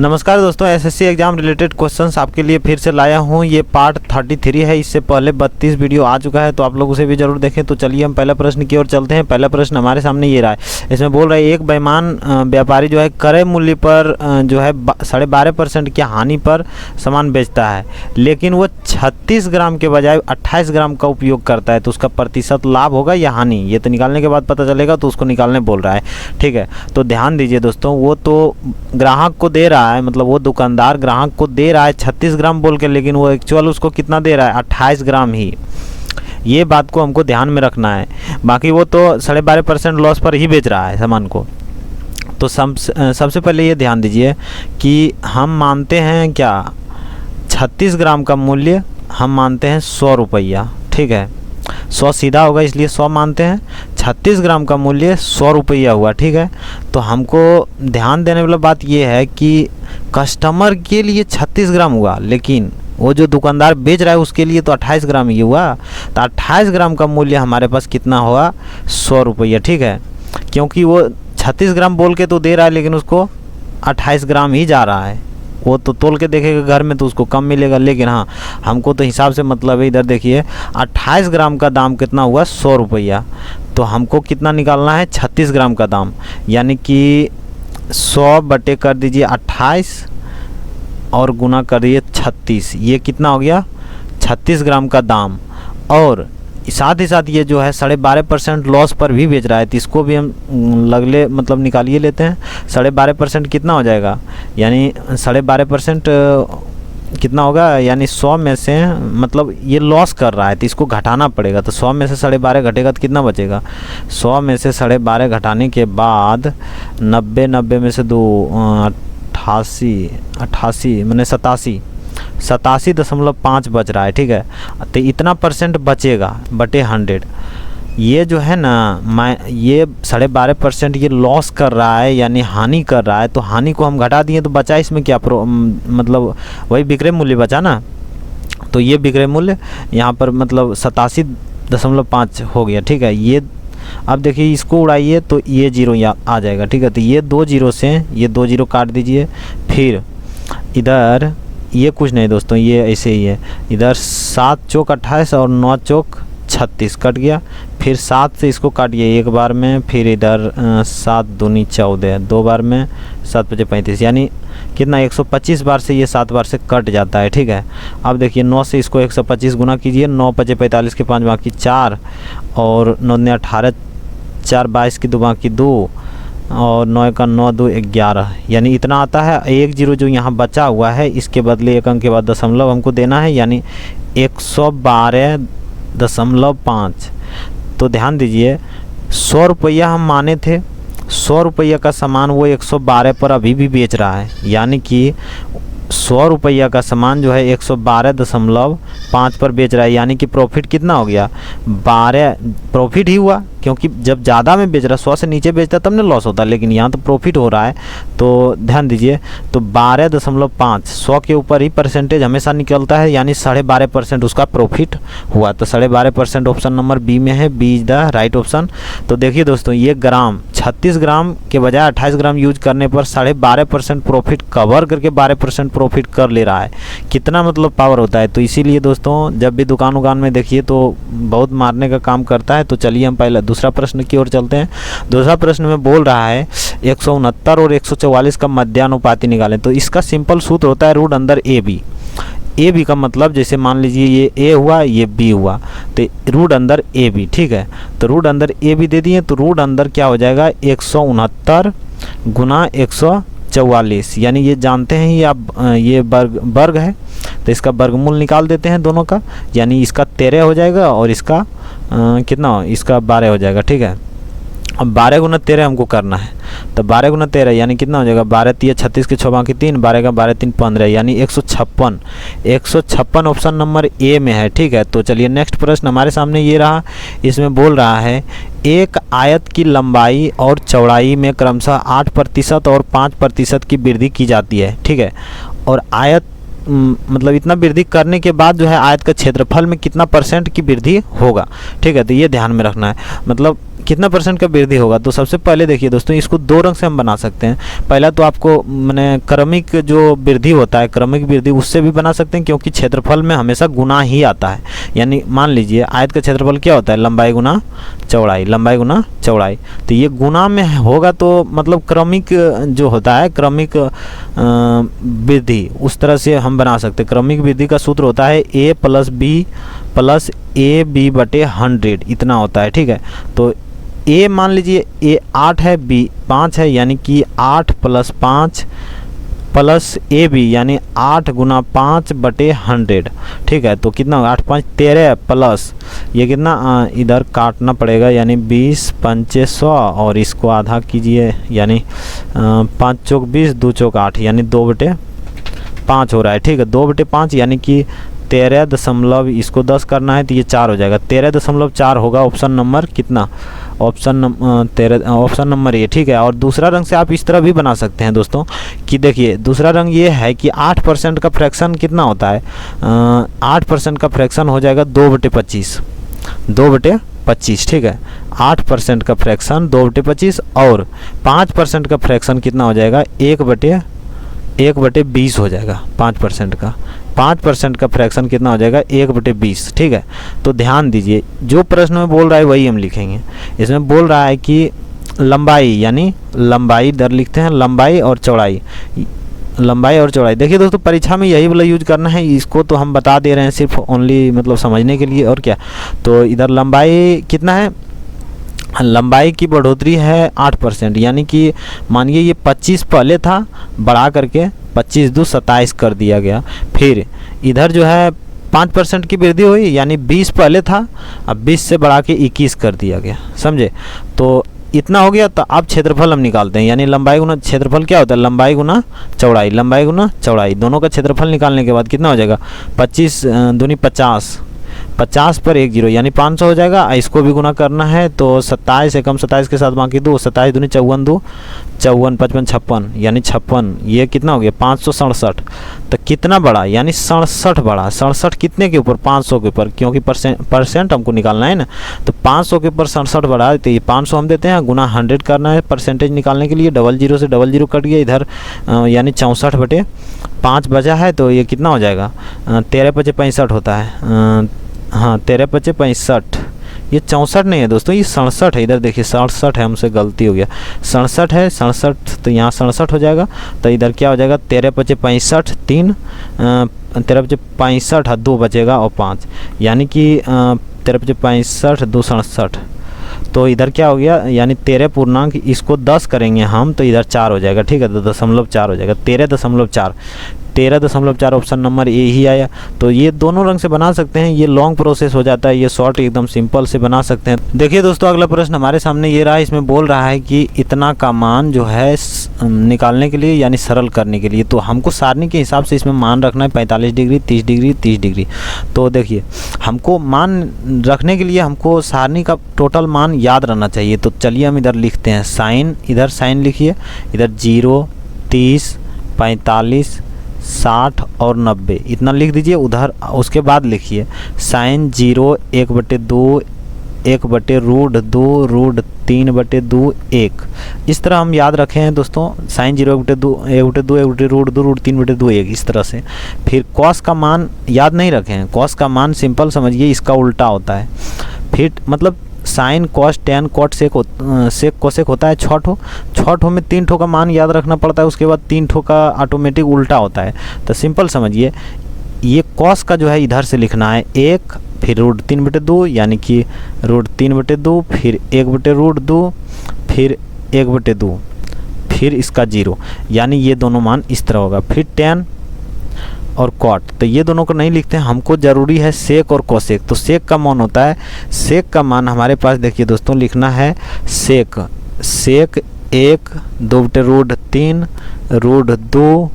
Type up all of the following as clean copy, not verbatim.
नमस्कार दोस्तों, SSC exam related questions आपके लिए फिर से लाया हूं। ये पार्ट 33 है। इससे पहले 32 वीडियो आ चुका है, तो आप लोग उसे भी जरूर देखें। तो चलिए हम पहला प्रश्न की ओर चलते हैं। पहला प्रश्न हमारे सामने ये रहा है। इसमें बोल रहा है एक बेईमान व्यापारी जो है क्रय मूल्य पर जो है 12.5% की हानि पर सामान बेचता है, लेकिन वो 36 ग्राम के बजाय 28 ग्राम का उपयोग करता है, तो उसका प्रतिशत लाभ होगा या हानि, ये तो निकालने के बाद पता चलेगा। तो उसको निकालने बोल रहा है। ठीक है, तो ध्यान दीजिए दोस्तों, वो तो ग्राहक को दे रहा है, मतलब वो दुकानदार ग्राहक को दे रहा है 36 ग्राम बोल के, लेकिन वो एक्चुअल उसको कितना दे रहा है, 28 ग्राम ही। ये बात को हमको ध्यान में रखना है। बाकी वो तो 12.5% लॉस पर ही बेच रहा है सामान को। तो सबसे पहले ये ध्यान दीजिए कि हम मानते हैं क्या, 36 ग्राम का मूल्य हम मानते हैं 100 रुपया। ठीक है, 100 सीधा होगा इसलिए 100 मानते हैं। 36 ग्राम का मूल्य 100 रुपया हुआ। ठीक है, तो हमको ध्यान देने वाला बात यह है कि कस्टमर के लिए 36 ग्राम हुआ, लेकिन वो जो दुकानदार बेच रहा है उसके लिए तो 28 ग्राम ही हुआ। तो 28 ग्राम का मूल्य हमारे पास कितना हुआ, 100 रुपया। ठीक है, क्योंकि वो 36 ग्राम बोल के तो दे रहा है, लेकिन उसको 28 ग्राम ही जा रहा है। वो तो तोल के देखेगा घर में तो उसको कम मिलेगा, लेकिन हाँ हमको तो हिसाब से मतलब है। इधर देखिए 28 ग्राम का दाम कितना हुआ, 100 रुपया। तो हमको कितना निकालना है, 36 ग्राम का दाम, यानी कि 100 बटे कर दीजिए 28 और गुना कर दीजिए 36। ये कितना हो गया, 36 ग्राम का दाम। और साथ ही साथ ये जो है 12.5% लॉस पर भी बेच रहा है, तो इसको भी हम लगले मतलब निकालिए लेते हैं। 12.5% कितना हो जाएगा, यानी 12.5% कितना होगा, यानी 100 में से मतलब ये लॉस कर रहा है तो इसको घटाना पड़ेगा। तो 100 में से 12.5 घटेगा तो कितना बचेगा, 100 में से 12.5 घटाने के बाद 90 में से 2 88 मैंने 87.5 बच रहा है। ठीक है, तो इतना परसेंट बचेगा बटे 100। ये जो है ना, ये 12.5% ये लॉस कर रहा है, यानी हानि कर रहा है। तो हानि को हम घटा दिए तो बचा इसमें क्या, मतलब वही विक्रय मूल्य बचा ना। तो ये विक्रय मूल्य यहाँ पर मतलब 87.5 हो गया। ठीक है, ये अब देखिए इसको उड़ाइए तो ये जीरो आ जाएगा। ठीक है, तो ये 2 जीरो से ये 2 जीरो काट दीजिए। फिर इधर ये कुछ नहीं दोस्तों, ये ऐसे ही है। इधर 7 चौक 28 और 9 चौक 36 कट गया। फिर 7 से इसको काटिए एक बार में, फिर इधर 7 दूनी 14, 2 बार में, 7 पचे 35, यानी कितना 125 बार से ये 7 बार से कट जाता है। ठीक है, अब देखिए 9 से इसको 125 गुना कीजिए। 9 पचे 45 के 5 बाकी 4 और 9 ने 18, 4 22 की 2 बाकी 2 और 9 का 9 2 11, यानी इतना आता है। 1 जीरो जो यहाँ बचा हुआ है इसके बदले 1 अंक के बाद दशमलव हमको देना है, यानी 112.5। तो ध्यान दीजिए 100 रुपया हम माने थे, 100 रुपया का सामान वो 112 पर अभी भी बेच रहा है, यानी कि 100 रुपया का सामान जो है 112.5 पर बेच रहा है, यानी कि प्रॉफिट कितना हो गया, 12 प्रॉफिट ही हुआ। क्योंकि जब ज़्यादा में बेच रहा, 100 से नीचे बेचता तब ना लॉस होता, लेकिन यहाँ तो प्रॉफिट हो रहा है। तो ध्यान दीजिए, तो 12.5, 100 के ऊपर ही परसेंटेज हमेशा निकलता है, यानी 12.5% उसका प्रॉफिट हुआ। तो 12.5% ऑप्शन नंबर बी में है, B is the right option. तो देखिए दोस्तों, ये ग्राम 36 ग्राम के बजाय 28 ग्राम यूज करने पर 12.5% प्रॉफिट कवर करके 12% प्रॉफिट कर ले रहा है। कितना मतलब पावर होता है। तो इसीलिए दोस्तों जब भी दुकान उकान में देखिए तो बहुत मारने का काम करता है। तो चलिए हम पहले दूसरा प्रश्न की ओर चलते हैं। दूसरा प्रश्न में बोल रहा है 169 और 144 का मध्यानुपाती निकालें। तो इसका सिंपल सूत्र होता है रूट अंदर ए बी। ए बी का मतलब जैसे मान लीजिए ये ए हुआ, ये बी हुआ, तो रूट अंदर ए बी। ठीक है, तो रूट अंदर ए बी दे दिए, तो रूट अंदर क्या हो जाएगा, 169 गुना 144, यानी ये जानते हैं ये आप ये वर्ग है, तो इसका वर्गमूल निकाल देते हैं दोनों का, यानी इसका 13 हो जाएगा और इसका कितना, इसका 12 हो जाएगा। ठीक है, अब 12 गुना 13 हमको करना है, तो 12 गुना 13 यानी कितना हो जाएगा, 12 3 36 के 6 बाकी 3, 12 का 12 3 15, यानी 156 ऑप्शन नंबर ए में है। ठीक है, तो चलिए नेक्स्ट प्रश्न हमारे सामने ये रहा। इसमें बोल रहा है एक आयत की लंबाई और चौड़ाई में क्रमशः 8% और 5% की वृद्धि की जाती है। ठीक है, और आयत मतलब इतना वृद्धि करने के बाद जो है आयत का क्षेत्रफल में कितना % की वृद्धि होगा। ठीक है, तो ये ध्यान में रखना है। मतलब कितना परसेंट का वृद्धि होगा। तो सबसे पहले देखिए दोस्तों, इसको दो रंग से हम बना सकते हैं। पहला तो आपको मैंने क्रमिक जो वृद्धि होता है, क्रमिक वृद्धि, उससे भी बना सकते हैं, क्योंकि क्षेत्रफल में हमेशा गुना ही आता है। यानी मान लीजिए आयत का क्षेत्रफल क्या होता है, लंबाई गुना चौड़ाई, लंबाई गुना चौड़ाई। तो ये गुना में होगा तो मतलब क्रमिक जो होता है, क्रमिक वृद्धि, उस तरह से हम बना सकते हैं। क्रमिक वृद्धि का सूत्र होता है a + b + ab/100, इतना होता है, ठीक है। तो a मान लीजिए a 8 है, b 5 है, यानी कि 8 + 5 + ab यानी 8 × 5/100, ठीक है। तो कितना होगा, 8 × 5 = 13 प्लस ये कितना इधर काटना पड़ेगा, यानी 20 × 5 = 100 और इसको आधा कीजिए, यानी 5 चौक 20, 2 चौक 8, यानी 2/5 हो रहा है, ठीक है। 2/5 यानी कि 13 दशमलव, इसको 10 करना है तो ये 4 हो जाएगा, 13.4 होगा ऑप्शन नंबर कितना, ऑप्शन नंबर ए, ठीक है। और दूसरा रंग से आप इस तरह भी बना सकते हैं दोस्तों कि देखिए दूसरा रंग ये है कि 8% का फ्रैक्शन कितना होता है, 8% का फ्रैक्शन हो जाएगा 2/25, 2/25, ठीक है। 8% का फ्रैक्शन 2/25 और 5% का फ्रैक्शन कितना हो जाएगा, 1/20 हो जाएगा। 5% का फ्रैक्शन कितना हो जाएगा, 1/20, ठीक है। तो ध्यान दीजिए, जो प्रश्न में बोल रहा है वही हम लिखेंगे। इसमें बोल रहा है कि लंबाई, यानी लंबाई दर लिखते हैं, लंबाई और चौड़ाई, लंबाई और चौड़ाई। देखिए दोस्तों, परीक्षा में यही वाला यूज करना है, इसको तो हम बता दे रहे हैं सिर्फ ओनली मतलब समझने के लिए, और क्या। तो इधर लंबाई कितना है, लंबाई की बढ़ोतरी है 8%, यानी कि मानिए ये 25 पहले था, बढ़ा करके 25 × 2 = 27 कर दिया गया। फिर इधर जो है 5% की वृद्धि हुई, यानी 20 पहले था, अब 20 से बढ़ा के 21 कर दिया गया, समझे। तो इतना हो गया। तो अब क्षेत्रफल हम निकालते हैं, यानी लंबाई गुना क्षेत्रफल क्या होता है, लंबाई गुना चौड़ाई, लंबाई गुना चौड़ाई, दोनों का क्षेत्रफल निकालने के बाद कितना हो जाएगा, 25 दूनी 50, 50 पर 1 0 यानी 500 हो जाएगा। इसको भी गुना करना है तो 27 एकम 27 के साथ बाकी 2, 27 दूनी 54, 2 54, 55 56, यानी 56, ये कितना हो गया 567। तो कितना बढ़ा, यानी 67 बढ़ा। 67 कितने के ऊपर, 500 के ऊपर, क्योंकि परसेंट हमको निकालना है ना। तो 500 के ऊपर 67 बढ़ा, तो ये 500 हम देते हैं, गुना 100 करना है परसेंटेज निकालने के लिए। 00 से 00 कट गया इधर, यानी 64/5 बचा है। तो ये कितना हो जाएगा, 13 × 5 = 65 होता है, हाँ 13 × 5 = 65। ये 64 नहीं है दोस्तों, ये 67 है। इधर देखिए 67 है, हमसे गलती हो गया, 67 है, 67, तो यहाँ 67 हो जाएगा। तो इधर क्या हो जाएगा, 13 × 5 = 65, 3 13 × 5 = 65, 2 बचेगा और 5, यानी कि 13 × 5 = 65, 2 67। तो इधर क्या हो गया, यानी 13 पूर्णांक, इसको 10 करेंगे हम तो इधर 4 हो जाएगा, ठीक है। तो 0.4 हो जाएगा, 13.4, 13.4 ऑप्शन नंबर ए ही आया। तो ये दोनों रंग से बना सकते हैं, ये लॉन्ग प्रोसेस हो जाता है, ये शॉर्ट एकदम सिंपल से बना सकते हैं। देखिए दोस्तों, अगला प्रश्न हमारे सामने ये रहा, इसमें बोल रहा है कि इतना का मान जो है निकालने के लिए, यानी सरल करने के लिए, तो हमको सारणी के हिसाब से इसमें मान रखना है 45 डिग्री, 30 डिग्री, 30 डिग्री। तो देखिए हमको मान रखने के लिए हमको सारणी का टोटल मान याद रहना चाहिए। तो चलिए हम इधर लिखते हैं साइन, इधर साइन लिखिए, इधर 0, 30, 45, 60 और 90 इतना लिख दीजिए उधर। उसके बाद लिखिए साइन 0 1/2 1/√2 √3/2 1। इस तरह हम याद रखे हैं दोस्तों, साइन 0 1/2 1/2 1/√2 √3/2 1, इस तरह से। फिर कॉस का मान याद नहीं रखे हैं, कॉस का मान सिंपल समझिए, इसका उल्टा होता है। फिर मतलब sine cos tan cot sec cosec होता है 6 ठो, 6 ठो में 3 ठो का मान याद रखना पड़ता है, उसके बाद 3 ठो का ऑटोमेटिक उल्टा होता है। तो सिंपल समझिए, ये कॉस का जो है इधर से लिखना है 1, फिर √3/2 यानी कि √3/2, फिर 1/√2, फिर 1/2, फिर इसका 0, यानी ये दोनों मान इस तरह होगा। फिर टेन और कॉट, तो ये दोनों को नहीं लिखते हैं, हमको ज़रूरी है सेक और कोसेक। तो सेक का मान होता है, सेक का मान हमारे पास देखिए दोस्तों लिखना है सेक 1 2/√3 √2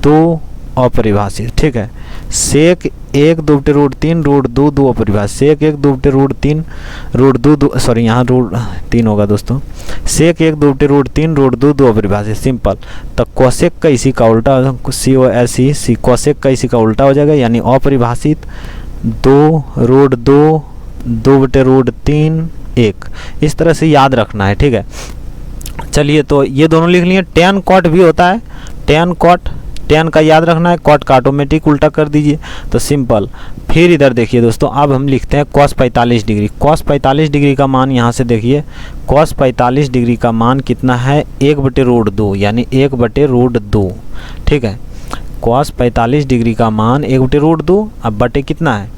2 अपरिभाषित, ठीक है। सेक 1 2/√3 √2 2 अपरिभाषित, सेक 1 2/√3 √2 2, सॉरी यहाँ √3 होगा दोस्तों, सेक 1 2/√3 √2 2 अपरिभाषित, सिंपल। तो कोसेक का इसी का उल्टा, COSEC कोसेक का इसी का उल्टा हो जाएगा, यानी अपरिभाषित 2 √2 2/√3 1, इस तरह से याद रखना है, ठीक है। चलिए तो ये दोनों लिख लिए। tan cot भी होता है, tan cot, tan का याद रखना है, cot का ऑटोमेटिक उल्टा कर दीजिए, तो सिंपल। फिर इधर देखिए दोस्तों, अब हम लिखते हैं cos 45 डिग्री। cos 45 डिग्री का मान यहाँ से देखिए, cos 45 डिग्री का मान कितना है, 1/√2 यानी 1/√2, ठीक है। cos 45 डिग्री का मान 1/√2, अब बटे कितना है,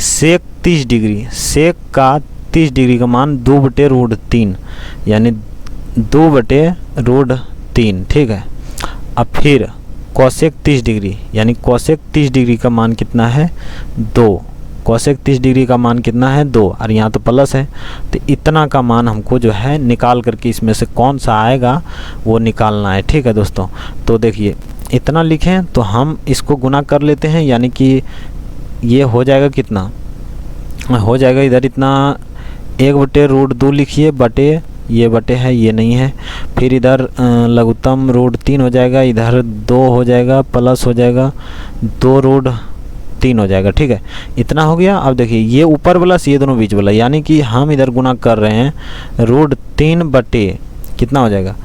sec 30 डिग्री, sec का 30 डिग्री का मान 2/√3 यानी 2/√3, ठीक है। अब फिर cosec 30 डिग्री यानी cosec 30 डिग्री का मान कितना है, 2, cosec 30 डिग्री का मान कितना है, 2, और यहाँ तो प्लस है, तो इतना का मान हमको जो है निकाल करके इसमें से कौन सा आएगा वो निकालना है, ठीक है दोस्तों। तो देखिए इतना लिखें तो हम इसको गुना कर लेते हैं, यानी कि ये हो जाएगा कितना, हो जाएगा इधर इतना 1/√2 लिखिए, बटे ये बटे है, ये नहीं है, फिर इधर लघुत्तम √3 हो जाएगा, इधर 2 हो जाएगा, प्लस हो जाएगा 2√3 हो जाएगा, ठीक है। इतना हो गया। अब देखिए ये ऊपर वाला ये दोनों बीच वाला, यानी कि हम इधर गुना कर रहे हैं √3 बटे कितना हो जाएगा,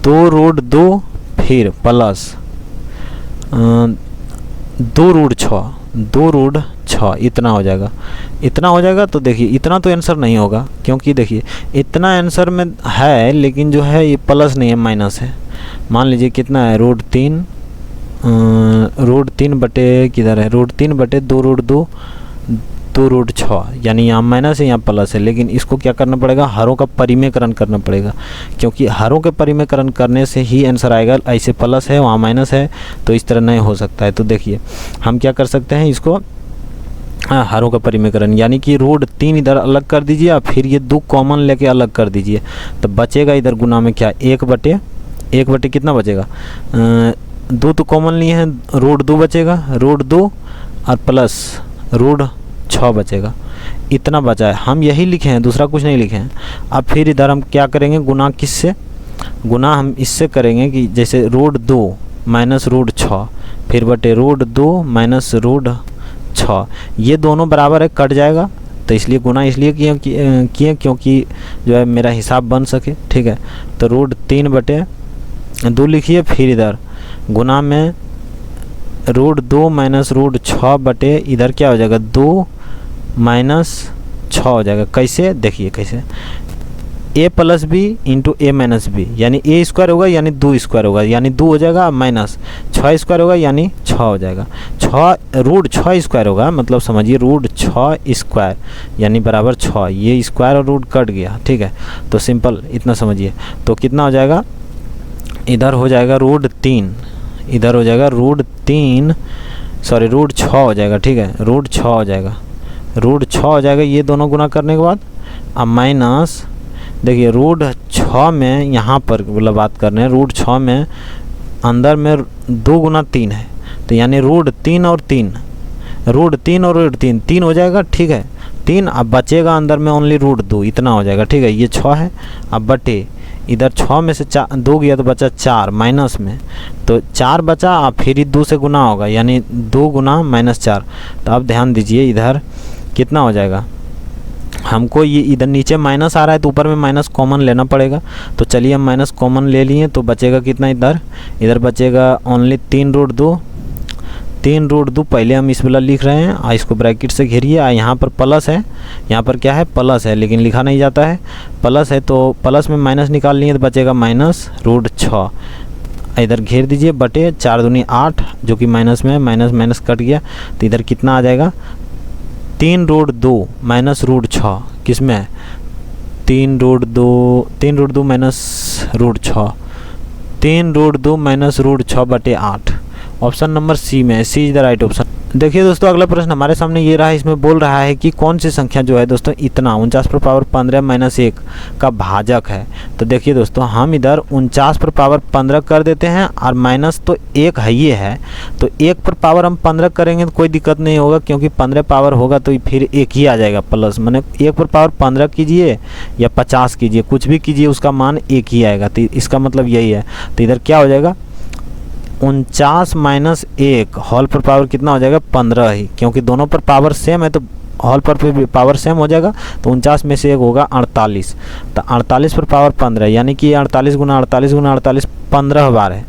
2√2 फिर प्लस 2√6 इतना हो जाएगा, इतना हो जाएगा। तो देखिए इतना तो आंसर नहीं होगा, क्योंकि देखिए इतना आंसर में है, लेकिन जो है ये प्लस नहीं है, माइनस है। मान लीजिए कितना है, √3 बटे किधर है, √3 बटे 2√2 2√6, यानी यहाँ माइनस है यहाँ प्लस है, लेकिन इसको क्या करना पड़ेगा, हरों का परिमेयकरण करना पड़ेगा, क्योंकि हरों के परिमेयकरण करने से ही आंसर आएगा। ऐसे प्लस है वहाँ माइनस है, तो इस तरह नहीं हो सकता है। तो देखिए हम क्या कर सकते हैं, इसको हरों का परिमेयकरण, यानी कि √3 इधर अलग कर दीजिए और फिर ये 2 कॉमन लेके अलग कर दीजिए, तो बचेगा इधर गुना में क्या, 1 बटे कितना बचेगा, 2 तो कॉमन लिए हैं, √2 बचेगा, √2 और प्लस √6 बचेगा, इतना बचा है। हम यही लिखे हैं, दूसरा कुछ नहीं लिखे हैं। अब फिर इधर हम क्या करेंगे, गुना किससे, गुना हम इससे करेंगे कि जैसे √2 माइनस √6 फिर बटे √2 माइनस √6, ये दोनों बराबर है, कट जाएगा, तो इसलिए गुना इसलिए किए क्योंकि जो है मेरा हिसाब बन सके, ठीक है। तो √3 बटे 2 लिखिए, फिर इधर गुना में √2 माइनस √6 बटे इधर क्या हो जाएगा, 2 माइनस 6 हो जाएगा। कैसे, देखिए कैसे, a plus B into a minus B, यानी a स्क्वायर होगा यानी 2 स्क्वायर होगा, यानी 2 हो जाएगा, माइनस 6 स्क्वायर होगा यानी 6 हो जाएगा, 6 स्क्वायर होगा, मतलब समझिए √6 स्क्वायर यानी बराबर 6, ये स्क्वायर और रूट कट गया, ठीक है। तो सिंपल इतना समझिए, तो कितना हो जाएगा, इधर हो जाएगा √3, इधर हो जाएगा √6 हो जाएगा, ठीक है, √6 हो जाएगा, √6 हो जाएगा ये दोनों गुना करने के बाद। अब माइनस देखिए √6 में यहाँ पर मतलब बात कर रहे हैं, √6 में अंदर में 2 गुना 3 है, तो यानी √3 और 3 3 हो जाएगा, ठीक है, 3। अब बचेगा अंदर में ओनली √2, इतना हो जाएगा, ठीक है, ये 6 है। अब बटे इधर 6 में से 2 गया तो बचा 4 माइनस में, तो 4 बचा, अब फिर 2 से गुना होगा, यानी 2 गुना -4। तो अब ध्यान दीजिए इधर कितना हो जाएगा, हमको ये इधर नीचे माइनस आ रहा है तो ऊपर में माइनस कॉमन लेना पड़ेगा, तो चलिए हम माइनस कॉमन ले लिए, तो बचेगा कितना, इधर बचेगा ओनली 3√2 पहले हम इस वाला लिख रहे हैं, और इसको ब्रैकेट से घेरिए, यहाँ पर प्लस है, यहाँ पर क्या है, प्लस है, लेकिन लिखा नहीं जाता है, प्लस है, तो प्लस में माइनस निकाल लिए तो बचेगा -√6, इधर घेर दीजिए, बटे 4 दूनी 8 जो कि माइनस में, माइनस कट गया, तो इधर कितना आ जाएगा, 3√2 माइनस √6 किस में है, 3√2 माइनस √6 बटे 8, ऑप्शन नंबर सी में है, सी इज द राइट ऑप्शन। देखिए दोस्तों अगला प्रश्न हमारे सामने ये रहा है, इसमें बोल रहा है कि कौन सी संख्या जो है दोस्तों इतना 49/15 - 1 का भाजक है। तो देखिए दोस्तों हम इधर 49/15 कर देते हैं, और माइनस तो 1 है ये है, तो 1 हम 15 करेंगे तो कोई दिक्कत नहीं होगा, क्योंकि 15 पावर होगा तो फिर 1 ही आ जाएगा प्लस, माने 1/15 कीजिए या 50 कीजिए, कुछ भी कीजिए उसका मान 1 ही आएगा, तो इसका मतलब यही है। तो इधर क्या हो जाएगा, 49 - 1 होल पर पावर कितना हो जाएगा, 15 ही, क्योंकि दोनों पर पावर सेम है तो होल पर भी पावर सेम हो जाएगा, तो 49 में से 1 होगा 48। तो 48 पर पावर 15, यानी कि 48 गुना 48 गुना 48 15 बार है।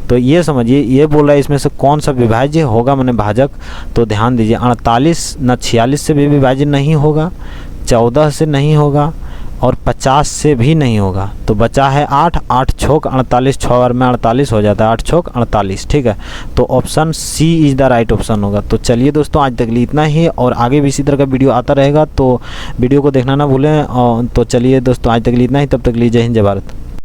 तो ये समझिए, ये बोल रहा है इसमें से कौन सा विभाज्य होगा, मैंने भाजक। तो ध्यान दीजिए, 48 न 46 से भी विभाज्य नहीं होगा, 14 से नहीं होगा और 50 से भी नहीं होगा। तो बचा है 8, 8 छोक 48, 6 बार में 48 हो जाता है, 8 छोक 48, ठीक है। तो option C is the right option होगा। तो चलिए दोस्तों, आज तक लिए इतना ही, और आगे भी इसी तरह का वीडियो आता रहेगा, तो वीडियो को देखना ना भूलें। तो चलिए दोस्तों, आज तक लिए इतना ही, तब तक लिए जय हिंद जय भारत।